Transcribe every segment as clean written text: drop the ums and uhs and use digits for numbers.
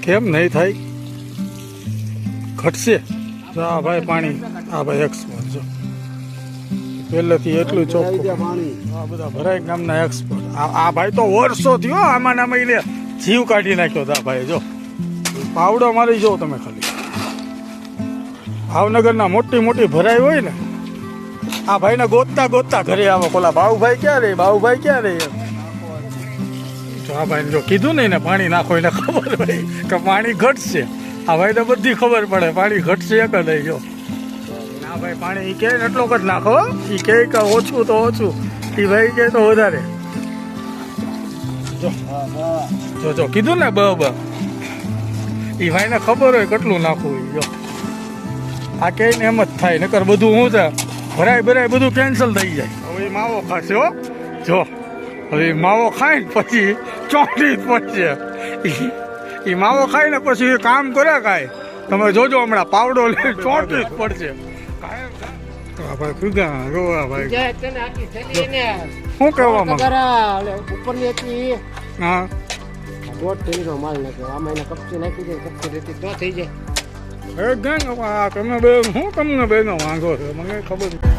કેમ નહીં થાય? ઘટશે. આ ભાઈ પાણી, આ ભાઈ એક્સપોર્ટ જો પહેલેથી એટલું ચોખ્ખું આ બધા ભરાય ગામના એક્સપોર્ટ. આ ભાઈ તો વર્ષો થયો આમાં નામાં એટલે જીવ કાઢી નાખ્યો હતા ભાઈ. જો પાવડો મારી જો તમે ખાલી ભાવનગરના મોટી મોટી ભરાઈ હોય ને આ ભાઈને ગોતતા ગોતતા ઘરે આવો. કોલા બાબુભાઈ ક્યાં રે, બાબુભાઈ ક્યાં રે? જો આ ભાઈને જો કીધું ને પાણી નાખો એને ખબર ભાઈ કે પાણી ઘટશે. આ ભાઈને બધી ખબર પડે પાણી ઘટશે કે નહીં. જો ના ભાઈ પાણી એ કહે એટલો જ નાખો, એ કહે કે ઓછું તો ઓછું, એ ભાઈ કહે તો વધારે. જો જો કીધું ને બ એ ભાઈને ખબર હોય કેટલું નાખવું. જો આ કહે ને એમ જ થાય, નકર બધું હું છે ભરાય ભરાય બધું કેન્સલ થઈ જાય. હવે માવો ખાશે હો. જો હવે માવો ખાય ને પછી ચોંટી પડશે. એ માવો ખાય ને પછી એ કામ કરે કાંઈ તમે જોજો હમણાં પાવડો લઈને ચોંટી જ પડશે. ભાઈ કુદા રોવા ભાઈ શું કહેવા માંગે? હા માલ નાખ્યો આમાં એને કપચી નાખી દે, કપચી રેતી ન થઈ જાય. તમે બે હું તમને બેનો વાંધો છે મને ખબર નથી.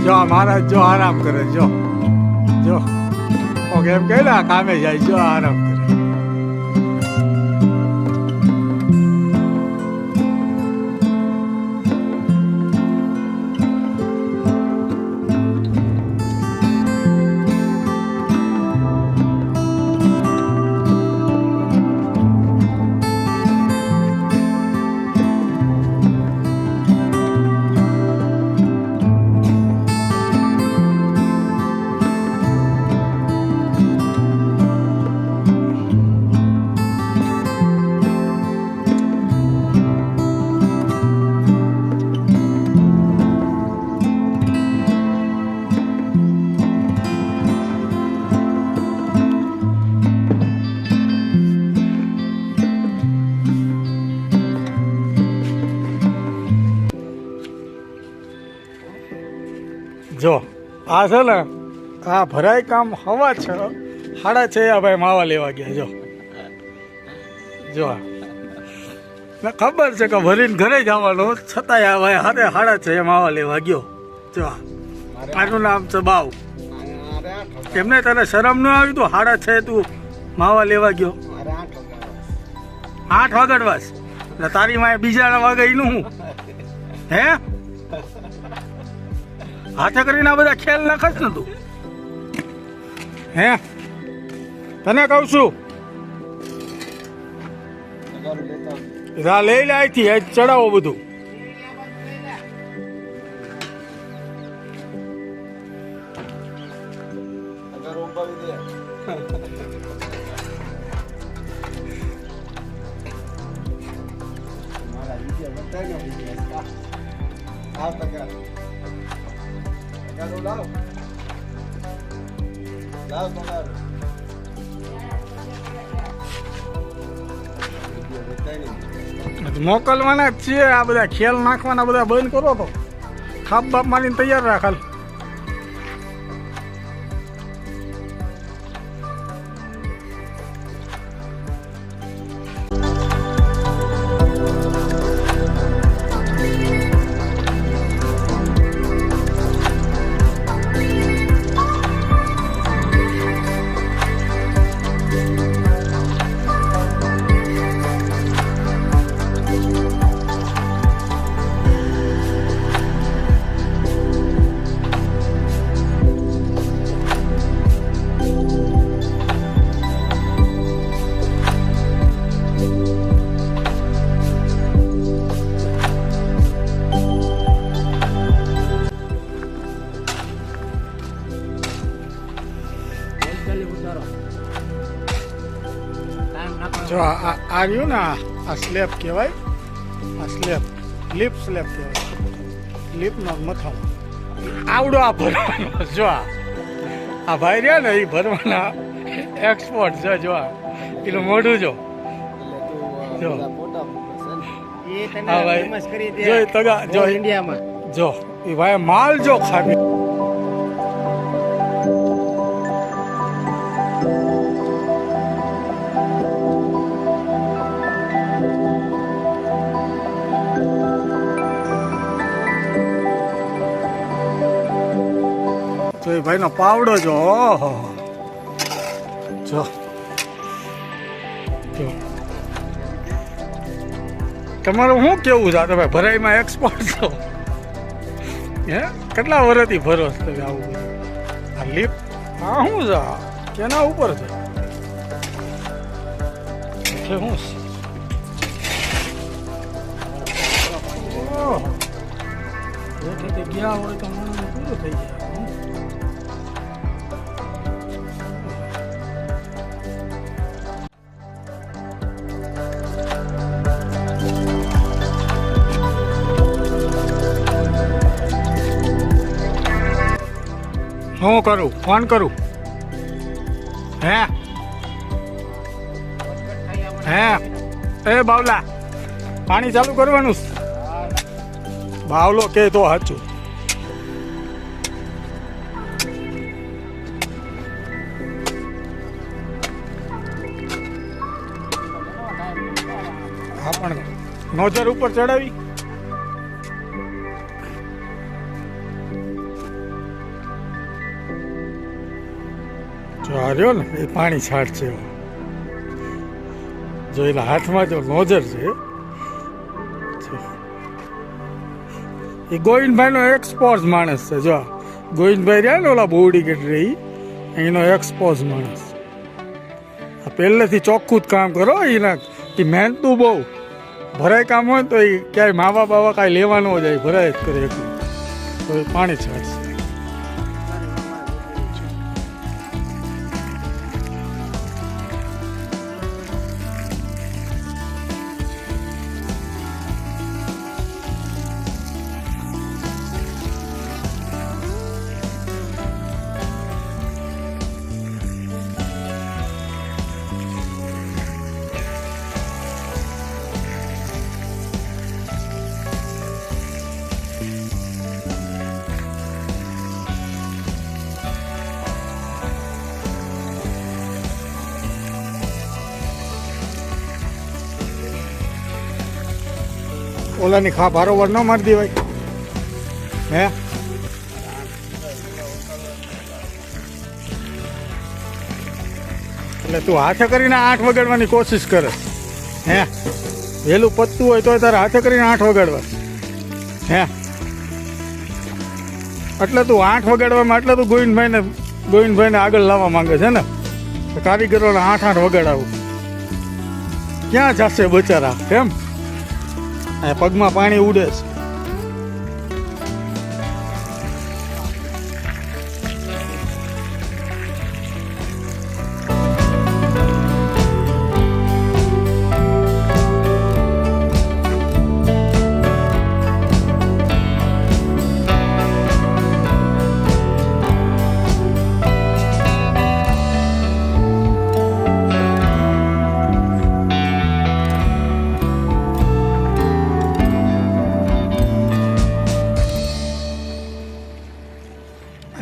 જો મહારાજ જો આરામ કરે. જો જો એમ કહે ને કામે જાય. જો આરામ કરે. જો આ છે ને આ ભરાય કામ હવા છે 6:30 ભાઈ માવા લેવા ગયા. જો જો ને ખબર છે કે ભરીને ઘરે જવાનું છતાંય આ ભાઈ 6:30 માવા લેવા ગયો. જો આનું નામ છે બાવ. એમને તને શરમ ન આવી? તું 6:30 તું માવા લેવા ગયો. 8 વાગડવાસ એટલે તારી માએ બીજા વાગે એનું હું હે હાથે કરીને આ બધા ખેલ નાખશ ને તું હે? તને કહું છું લઈ લે અહીંથી ચડાવો બધું. મોકલવાના જ છીએ. આ બધા ખેલ નાખવાના બધા બંધ કરો તો ખાપ બાપ મારીને તૈયાર રાખ. ખાલી ઉતારો ટાઈમ નાખવાનો જો આ રહ્યું ને આ સ્લેબ કહેવાય. આ સ્લેબ લીપ સ્લેબ કહેવાય. લીપનો મથાળો આવડો આ ભરવાનો. જો આ ભાઈ રહ્યા ને એ ભરવાના એક્સપોર્ટ છે. જો એનું મોઢું જો જો એ તમે હા ભાઈ. ફેમસ કરી દે જો એ તગા જો જો ઇન્ડિયામાં જો એ ભાઈ માલ જો ખાબી. તો એ ભાઈનો પાવડો જો ઓહો જો જો તમારું શું કેવું છે? તમે ભરાઈમાં એક્સપર્ટ છો હે? કેટલા વર્ષથી ભરો છો તમે આવું બધું? આ લીપ આ શું છે? કેના ઉપર છે? એટલે શું છે? ઓહો. એક રીતે ગયા હોય તો મને પૂરું થઈ જાય. હું કરું? ફોન કરું? હે હે એ બાવલા પાણી ચાલુ કરવાનું છે? બાવલો કે તો સાચું. હા પણ નોઝર ઉપર ચડાવી. જો આ રહ્યો ને એ પાણી છાંટ છે. જો એના હાથમાં જો નોઝર છે જો. એ ગોવિંદભાઈનો એક્સપોઝ માણસ છે. જો ગોવિંદભાઈ રહ્યા ને ઓલા બોડી ગેટ રહી એનો એક્સપોઝ માણસ. આ પહેલેથી ચોખ્ખું જ કામ કરો. એના એ મહેનતું બહુ. ભરાય કામ હોય તો એ ક્યાંય માવા બાવા કાંઈ લેવા ન જાય, ભરાય જ કરે એટલું. તો એ પાણી છાંટશે. ઓલાની ખા બારોબર ન મારી દેવાય હે? એટલે તું હાથે કરીને 8 વગાડવાની કોશિશ કરે હે? વહેલું પતતું હોય તો તારે હાથે કરીને 8 વગાડવા હે? એટલે તું 8 વગાડવામાં એટલે તું ગોવિંદભાઈને આગળ લાવવા માંગે છે ને? કારીગરોને 8 વગાડાવું. ક્યાં જશે બચારા? કેમ પગમાં પાણી ઉડે છે.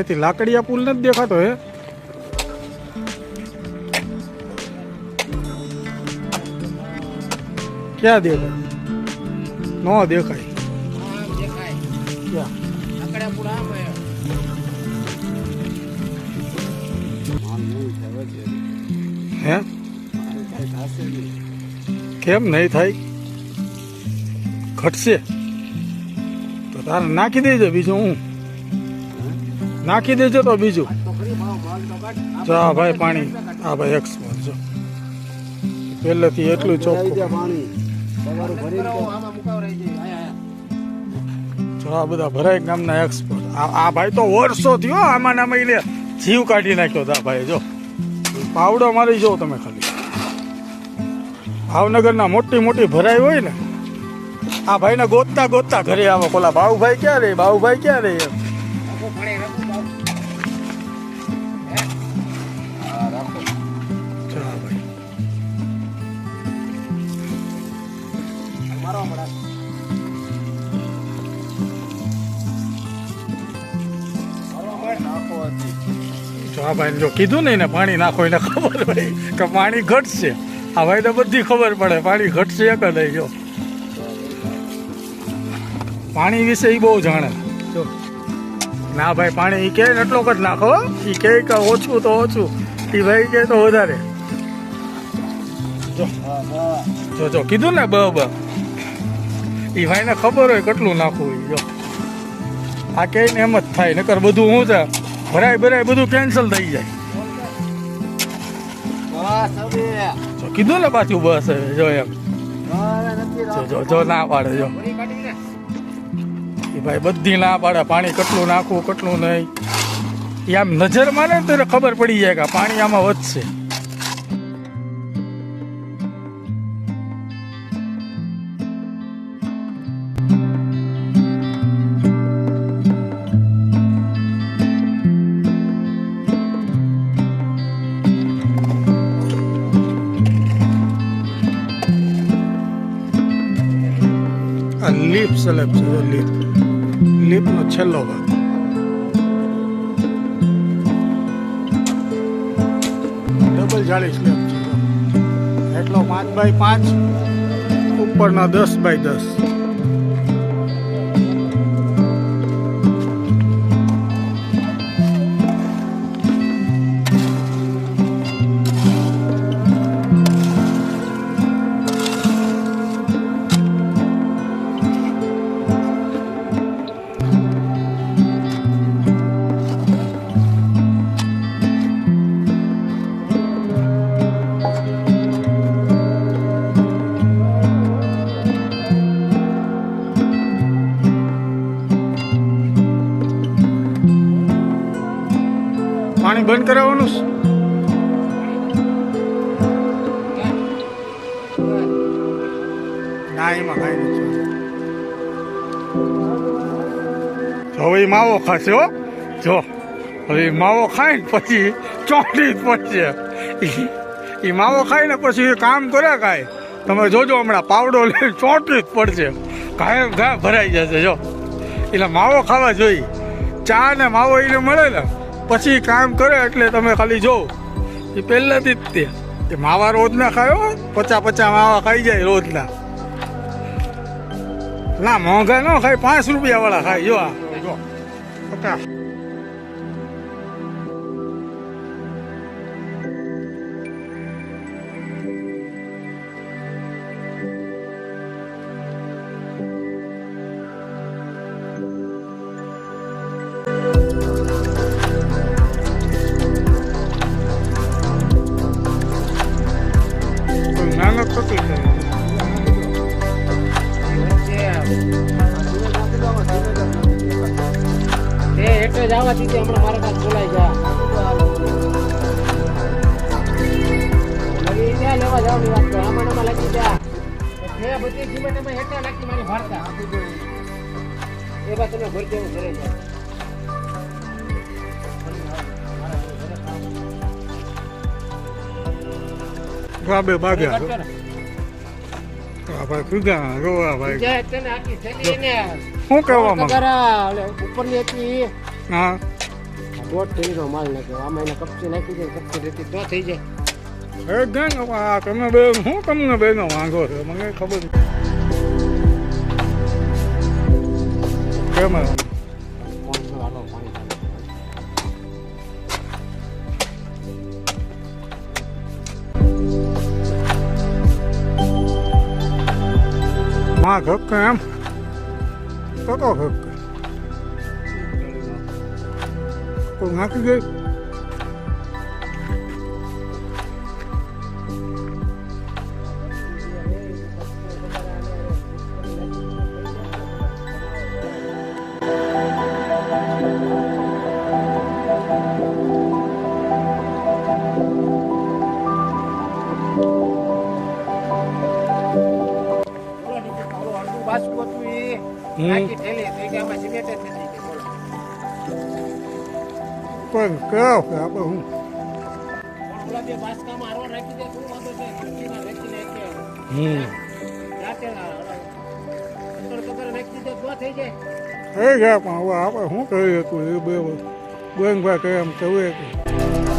અહીંથી લાકડીયા પુલ નથી દેખાતો હે? ક્યાં દેખાય? ન દેખાય. દેખાય ક્યાં? આકડા પૂરા આમ હે? કેમ નહીં થાય? ઘટશે તો તારે નાખી દેજો. બીજું હું નાખી દેજો તો બીજું. જો આ ભાઈ પાણી, આ ભાઈ એક્સપોર્ટ જો પહેલેથી એટલું ચોખ્ખું. જો આ બધા ભરાઈ ગામના એક્સપોર્ટ. આ ભાઈ તો વર્ષો થયો આમાં નામાં લે જીવ કાઢી નાખ્યો. આ ભાઈ જો પાવડો મારી જો તમે ખાલી ભાવનગરના મોટી મોટી ભરાઈ હોય ને આ ભાઈને ગોતતા ગોતતા ઘરે આવો પેલા બાઉભાઈ ક્યાં રે બાઉભાઈ ક્યાં રે એમ ચા ભાઈ ચા ભાઈ જો કીધું ને એને પાણી નાખો એને ખબર ભાઈ કે પાણી ઘટશે આ ભાઈ તો બધી ખબર પડે પાણી ઘટશે કે નહીં જો પાણી વિશે એ બહુ જાણે જો ના ભાઈ પાણી એ કહે ને એટલો જ નાખો એ કહે કે ઓછું તો ઓછું એ ભાઈ કહે તો વધારે જો જો જો કીધું ને બ એ ભાઈને ખબર હોય કેટલું નાખવું જો આ કહે ને એમ જ થાય નકર બધું હું છે ભરાય ભરાય બધું કેન્સલ થઈ જાય જો કીધું ને પાછું બસ હવે જો એમ જો જો ના પાડે જો એ ભાઈ બધી ના પાડે પાણી કેટલું નાખવું કેટલું નહીં એ આમ નજર મારે ને તો એને ખબર પડી જાય કે પાણી આમાં વધશે આ લીપ સ્લેબ છે લીપનો છેલ્લો ભાગ ડબલ જાળી સ્લેબ છે એટલો 5x5 ઉપરના 10x10 પાણી બંધ કરાવવાનું છે ના એમાં કાંઈ નથી હવે એ માવો ખાશે હો જો હવે એ માવો ખાય ને પછી ચોંટી જ પડશે એ માવો ખાય ને પછી એ કામ કરે કાંઈ તમે જોજો હમણાં પાવડો લઈને ચોંટી જ પડશે કાંઈ ઘા ભરાઈ જશે જો એટલે માવો ખાવા જોઈએ ચા ને માવો એને મળે ને પછી કામ કરે એટલે તમે ખાલી જો એ પહેલાથી જ તે માવા રોજના ખાયો 50 માવા ખાઈ જાય રોજના ના મોંઘા ન ખાય 5 રૂપિયા વાળા ખાય જો આ જો 50 મહેનત થતી છે એટલે જવા દીધી હમણાં મારા પાસે બોલાઈ જા લેવા જવાની વાત કરો આમાં લાગી જા બધી સિમેન્ટ અમે હેઠા નાખી મારી ભારતા એ બાદ તમે ભરી દેવું ઘરે જાય બાબે બાગ્યા ભાઈ કુગા રોવા ભાઈ શું કહેવા માંગે ઉપરની હતી હા 1.5 થેલીનો માલ નાખ્યો આમાં એને કપચી નાખી દે કપચી રેતી તો થઈ જાય એ ગંગ તમે બે હું તમને બેનો વાંધો છે મને ખબર કેમ માં ઘક એમ તો ઘક કોઈ નાખી ગઈ કોઈ કયો કે આપણે હું પણ ઓલા બે બાસકામાં હારવા રાખી દે શું વાંધો છે ખીચડીમાં રાખીને એટલે રાતે કબર નાખી દે તો થઈ જાય થઈ ગયા પણ હવે આપણે શું કરીએ તું એ બે ગોવિંદભાઈ કહે એમ કહેવું કે